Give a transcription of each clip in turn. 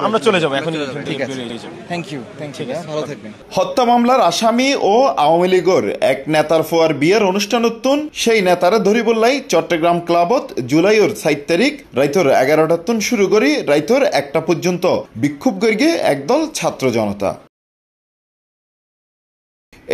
আমরা চলে যাবো এখন। ঠিক আছে, থ্যাংক ইউ ভালো থাকবেন। হত্যা মামলার আসামি ও আওয়ামী লীগের এক নেতার ফুয়ার বিয়ের অনুষ্ঠান উত্তুন সেই নেতারা ধরি বললাই চট্টগ্রাম ক্লাবত জুলাইয়ের 7 তারিখ রাইতর 11টার শুরু করি রাইতর 1টা পর্যন্ত বিক্ষোভ করিগে একদল ছাত্র জনতা।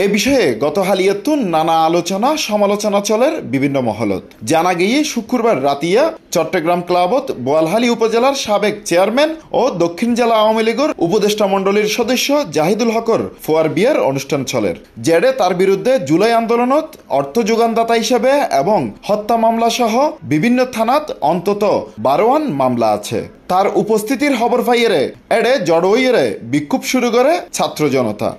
এ বিষয়ে গত হালিয়াতুন নানা আলোচনা সমালোচনা চলের বিভিন্ন মহলত। জানা গিয়ে শুক্রবার রাতিয়া চট্টগ্রাম ক্লাবত বোয়ালহালী উপজেলার সাবেক চেয়ারম্যান ও দক্ষিণ জেলা আওয়ামী লীগের উপদেষ্টা মণ্ডলীর সদস্য জাহিদুল হকর ফুয়ার বিয়ের অনুষ্ঠান চলের, জেডে তার বিরুদ্ধে জুলাই আন্দোলনত অর্থ যোগানদাতা হিসেবে এবং হত্যা মামলা সহ বিভিন্ন থানাত অন্তত 12 মামলা আছে। তার উপস্থিতির খবর পাইয়েরে এডে জড়ইয়েরে বিক্ষোভ শুরু করে ছাত্র জনতা।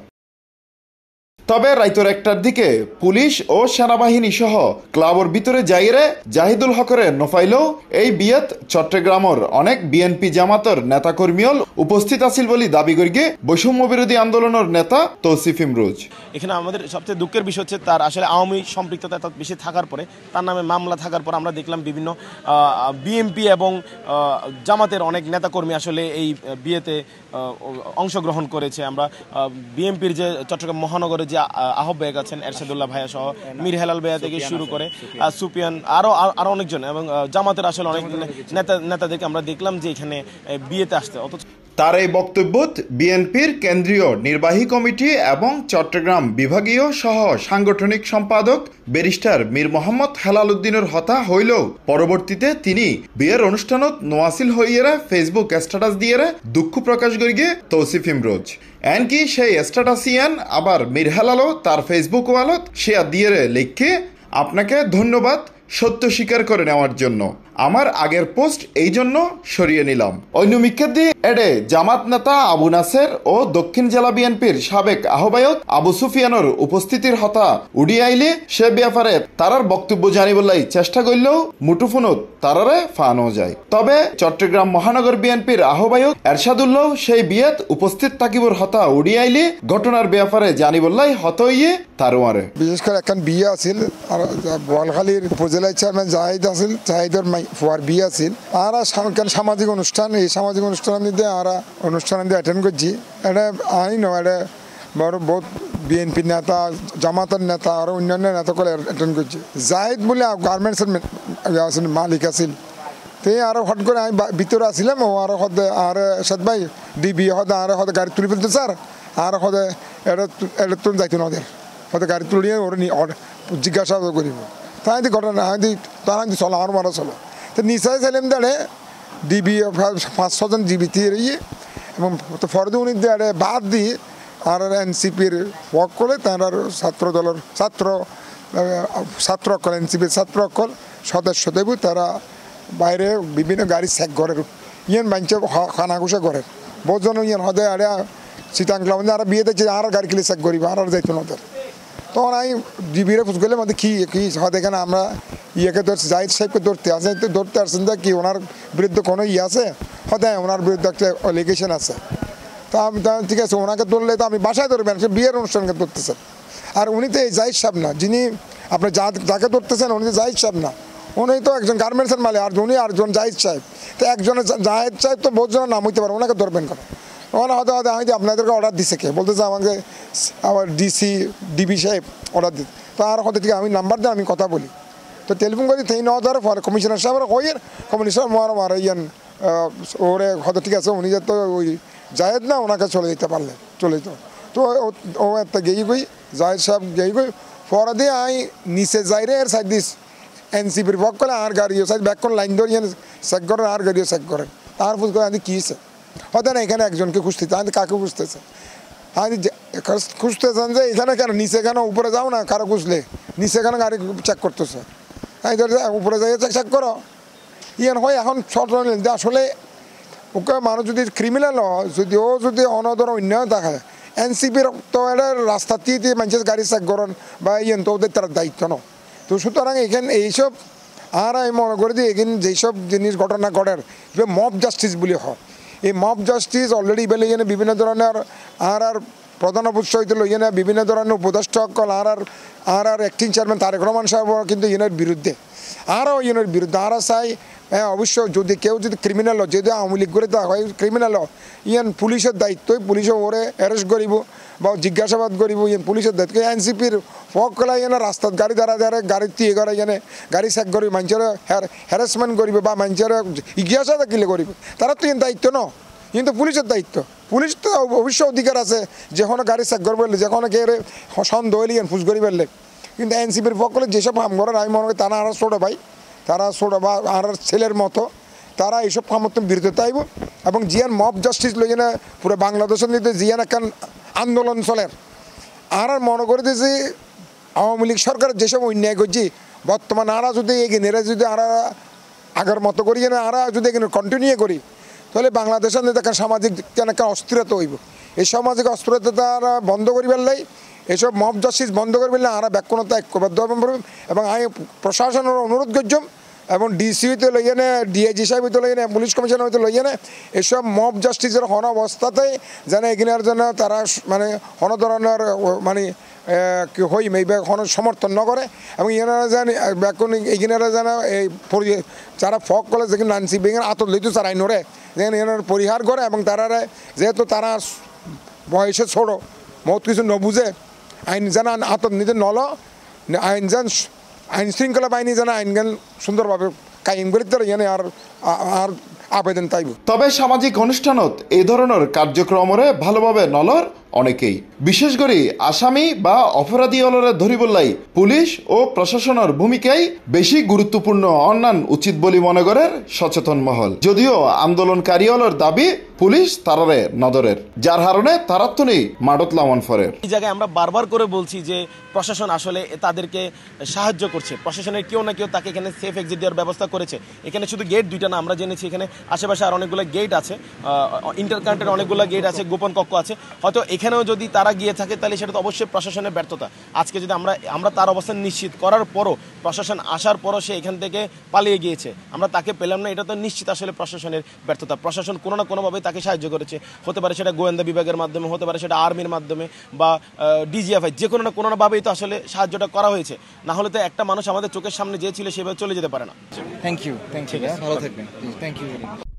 তবে রাইতর 1টার দিকে পুলিশ ও সেনাবাহিনী সহ ক্লাবর ভিতরে যাইরে জাহিদুল হকরে নফাইলেও এই বিয়েত চট্টগ্রামের অনেক বিএনপি জামাতের নেতাকর্মীও উপস্থিত আছিল বলে দাবি করিগে বৈষম্য বিরোধী আন্দোলনের নেতা তৌসিফ ইমরোজ। এখানে আমাদের সবচেয়ে দুঃখের বিষয় হচ্ছে তার আসলে আওয়ামী সম্পৃক্ততা এত বেশি থাকার পরে, তার নামে মামলা থাকার পর আমরা দেখলাম বিভিন্ন বিএনপি এবং জামাতের অনেক নেতাকর্মী আসলে এই বিয়েতে অংশগ্রহণ করেছে। আমরা বিএনপির যে চট্টগ্রাম মহানগরের যে আহ্বায়ক আছেন এরশাদুল্লাহ ভাইয়া সহ মীর হেলাল ভাইয়া থেকে শুরু করে সুপিয়ান আরো অনেকজন এবং জামাতের আসলে অনেক নেতাদেরকে আমরা দেখলাম যে এখানে বিয়েতে আসতে। অথচ তার এই বক্তব্যত বিএনপির কেন্দ্রীয় নির্বাহী কমিটি এবং চট্টগ্রাম বিভাগীয় সহ সাংগঠনিক সম্পাদক ব্যারিস্টার মীর মোহাম্মদ হেলাল উদ্দিনের হতা হইলেও পরবর্তীতে তিনি বিয়ের অনুষ্ঠানত নোয়াসিল হইয়েরা ফেসবুক স্ট্যাটাস দিয়ে দুঃখ প্রকাশ করিগে তৌসিফ ইমরোজ। এনকি সেই স্ট্যাটাসিয়ান আবার মীর হেলালও তার ফেসবুক ওয়ালত শেয়ার দিয়ে লিখে আপনাকে ধন্যবাদ সত্য স্বীকার করে নেওয়ার জন্য, আমার আগের পোস্ট এই জন্য সরিয়ে নিলাম। অন্য মিক্ষাদি এডে জামাত নেতা আবু নাসের ও দক্ষিণ জেলা বিএনপির সাবেক আহ্বায়ক আবু সুফিয়ানোর উপস্থিতির হতা উড়িয়ে আইলে সে ব্যাপারে তারার বক্তব্য জানি বললাই চেষ্টা করলেও মুঠোফোনত তারারে ফানো যায়। তবে চট্টগ্রাম মহানগর বিএনপির আহ্বায়ক এরশাদুল্লাহ সেই বিয়েত উপস্থিত থাকিবর হতা উড়িয়ে আইলে ঘটনার ব্যাপারে জানি বললাই হত হইয়ে তারওয়ারে। বিশেষ করে এখন বিয়ে আছিল আর বোয়ালখালীর উপজেলা চেয়ারম্যান জাহিদ আছিল, জাহিদের ফুয়ার বিয়ে আছিল। আর সামাজিক অনুষ্ঠান, এই সামাজিক অনুষ্ঠান দিয়ে আমরা অনুষ্ঠান অ্যাটেন্ড করছি। এটা আই ন এটা বড় বহুত বিএনপির নেতা, জামাতের নেতা আর অন্যান্য নেতা করে অ্যাটেন্ড করছি। জাহিদ বলে গার্মেন্টসের মালিক আছিল। তো আরো হট করে আমি ভিতরে আসছিলাম, ও আরো হদে আর সাদ ভাই ডিবি হদে আর হদে গাড়ি তুলে ফেলতে স্যার, আর হদে এটা তুলে যাইতো না ওদের হয়তো গাড়ি তুলিয়ে ওর জিজ্ঞাসা করিব। তাই ঘটনা আমি তারা চলো আমার মারা চলো। তো নিচাই চাইলাম দাঁড়ে ডিবি 5-6 জন ডিবি দিয়ে এবং ফরদে উনি দাঁড়ে বাদ দিয়ে আর এনসিপির ওয়াক করে তার ছাত্র দলের ছাত্র অকল এনসিপির ছাত্র অকল সদস্য দেব তারা বাইরে বিভিন্ন গাড়ি চেক করে ইয়ান বাঞ্চে খানাঘুষা করে বহুজন ইয়ান হদে আরে চিটাংলা মানে আর বিয়ে দেখছি আর গাড়ি কিলে চেক করিব আর যাইতো না ওদের। তখন আমি ডিবিরে ফুস গেলে আমাদের কি হয়তো এখানে আমরা ইয়েকে ধরছি জাহিদ সাহেবকে ধরতে আসছেন কি ওনার বিরুদ্ধে কোনো আছে হয়তো ওনার বিরুদ্ধে একটা অ্যালিগেশন আছে। তো আমি ঠিক আছে ওনাকে ধরলে তো আমি বাসায় ধরবেন, সে বিয়ের অনুষ্ঠানকে ধরতেছেন। আর উনি তো এই জাহিদ সাহেব না, যিনি আপনি যাকে ধরতেছেন উনি তো জাহিদ সাহেব না, উনি তো একজন গার্মেন্টসের মালিক আর উনি আরেকজন জাহিদ সাহেব। তো একজনের জাহিদ সাহেব তো বহুত জনের নাম হইতে পারে, ওনাকে ধরবেন কেন? ওখানে হয়তো আমি আপনাদেরকে অর্ডার দিছে কে বলতেছে আমাকে আমার ডিবি সাহেব অর্ডার দিতে। তো আর হয়তো ঠিক আমি নাম্বার দিয়ে আমি কথা বলি। তো টেলিফোন করি সেই নেওয়া ধরে পরে কমিশনার সাহেবের কইয়ের কমিশনার মারা ইয়ান ওরে হয়তো ঠিক আছে উনি তো ওই জাহেদ না ওনাকে চলে যেতে পারলে চলে যেত। তো ও একটা গেই গই জাহেদ সাহেব গেই গই পরে দিয়ে আমি নিচে যাই রে এর সাইড দিস এনসিপির ভক করে আর গাড়িও সাইড ব্যাক করে লাইন ধরে চেক করেন আর গাড়িও চেক করেন। তার ফুস করে আমি কী হয়েছে হয়তো না এখানে একজনকে খুঁজতেছে, আমি কাকে খুঁজতেছে আমি খুঁজতেছেন যে এখানে কেন নিচে কেন উপরে যাও না কারো খুঁজলে নিচে কেন গাড়ি চেক করতেছে, আমি ধর উপরে যাই চেক করো ইয়ান হয়। এখন শর্ট যে আসলে ওকে মানুষ যদি ক্রিমিনাল হয় যদি ও যদি অনদর অন্যায় দেখায় এনসিপির তো এটা রাস্তা দিয়ে মানুষের গাড়ি চেক করেন বা ইয়ান তো ওদের তার দায়িত্ব ন। তো সুতরাং এখানে এইসব আর আমি মনে করি যে এখানে যেসব জিনিস ঘটনা ঘটার মব জাস্টিস বলে হয়, এই মব জাস্টিস অলরেডি বেলে এখানে বিভিন্ন ধরনের আর প্রধান অবশ্য হইতে ইয়েনে বিভিন্ন ধরনের উপদেষ্টা সকল আর অ্যাক্টিং চেয়ারম্যান তারেক রহমান সাহেব কিন্তু ইয়েনের বিরুদ্ধে আরও ইয়েনের বিরুদ্ধে আরও চাই অবশ্য যদি কেউ যদি ক্রিমিনাল যদি আওয়ামী লীগ করে হয় ক্রিমিনাল ইয়ান পুলিশের দায়িত্বই পুলিশে ওরে অ্যারেস্ট করিব বা জিজ্ঞাসাবাদ করিব ইয়ান পুলিশের দায়িত্ব এনসিপির ফকলা ইয়ানে রাস্তাত গাড়ি দ্বারা গাড়ি তিয়ে করে ইয়ানে গাড়ি চেক করিব মানুষের হ্যারাসমেন্ট করিব বা মানুষের জিজ্ঞাসা কিলে করিব তারা তো ইয়ান দায়িত্ব ন কিন্তু পুলিশের দায়িত্ব পুলিশ তো অবশ্য অধিকার আছে যে কোনো গাড়ি চেক করবে যে কোনো কে সন্দেহ হলে ইয়ান ফুস করি ফেললে কিন্তু এনসিপির ফকলে যেসব হাম করেন আমি মনে করি তারা আরও ছোটো ভাই তারা ছোটো বা আর ছেলের মতো তারা এইসব সমর্থন বিরুদ্ধে তাইব এবং জিয়ান মব জাস্টিস লই না পুরো বাংলাদেশের নিতে জিয়ান একখান আন্দোলন চলের আর মনে করি যে আওয়ামী লীগ সরকার যেসব অন্যায় করছি বর্তমান আরা যদি এগিয়ে যদি আরা আগের মতো করি না আরা যদি এখানে কন্টিনিউ করি তাহলে বাংলাদেশের নিতে একটা সামাজিক কেন একটা অস্থিরতা হইব এই সামাজিক অস্থিরতা তারা বন্ধ করি ফেললেই এসব মব জাস্টিস বন্ধ করে ফেললে আমরা ব্যাকুণতা ঐক্যবদ্ধ এবং আমি প্রশাসনের অনুরোধ করছম এবং ডিসি হইতে লইয়ে নে ডিআইজি সাহেব হইতে লইয়ে নে পুলিশ কমিশনার হইতে লইয়ে নে এসব মব জাস্টিসের হন অবস্থাতে যেন এগিনার জন্য তারা মানে হন ধরনের মানে হই মেইবে হন সমর্থন ন করে এবং ইনারা যেন ব্যাকুণ এগিনারা যেন এই যারা ফক কলে যেখানে নানসি বেগের আতত লইতো তারা আইনরে যেন এনার পরিহার করে এবং তারা যেহেতু তারা বয়সে ছোটো বহুত কিছু নবুঝে আইন যেন আতত নিতে নল আইন যেন আইন শৃঙ্খলা বাহিনী যেন আইনজ্ঞান সুন্দরভাবে কায়েম করে তারা এনে আর আবেদন তাইব তবে সামাজিক অনুষ্ঠানত এই ধরনের কার্যক্রমরে ভালোভাবে নলর অনেকেই বিশেষ করে আসামি বা অপরাধী অলরে ধরিবল্লাই পুলিশ ও প্রশাসনের ভূমিকাই বেশি গুরুত্বপূর্ণ অন্যান উচিত বলে মনে করেন সচেতন মহল যদিও আন্দোলনকারী অলর দাবি পুলিশ তারারে নদরের যার কারণে তারাত্তনি মাডত লামন ফরের এই জায়গায় আমরা বারবার করে বলছি যে প্রশাসন আসলে তাদেরকে সাহায্য করছে প্রশাসনের কেউ না কেউ তাকে এখানে সেফ এক্সিট দেওয়ার ব্যবস্থা করেছে এখানে শুধু গেট দুইটা না আমরা জেনেছি এখানে আশেপাশে আর অনেকগুলো গেট আছে ইন্টারকান্টের অনেকগুলো গেট আছে গোপন কক্ষ আছে হয়তো এখানেও যদি তারা গিয়ে থাকে তাহলে সেটা তো অবশ্যই প্রশাসনের ব্যর্থতা আজকে যদি আমরা তার অবস্থান নিশ্চিত করার পরও প্রশাসন আসার পরও সে এখান থেকে পালিয়ে গিয়েছে আমরা তাকে পেলাম না এটা তো নিশ্চিত আসলে প্রশাসনের ব্যর্থতা প্রশাসন কোনো না কোনোভাবে তাকে সাহায্য করেছে হতে পারে সেটা গোয়েন্দা বিভাগের মাধ্যমে হতে পারে সেটা আর্মির মাধ্যমে বা ডিজিএফআই যে কোনো না কোনোভাবেই তো আসলে সাহায্যটা করা হয়েছে না হলে তো একটা মানুষ আমাদের চোখের সামনে যে ছিল সেভাবে চলে যেতে পারে না থ্যাংক ইউ ভালো থাকবেন থ্যাংক ইউ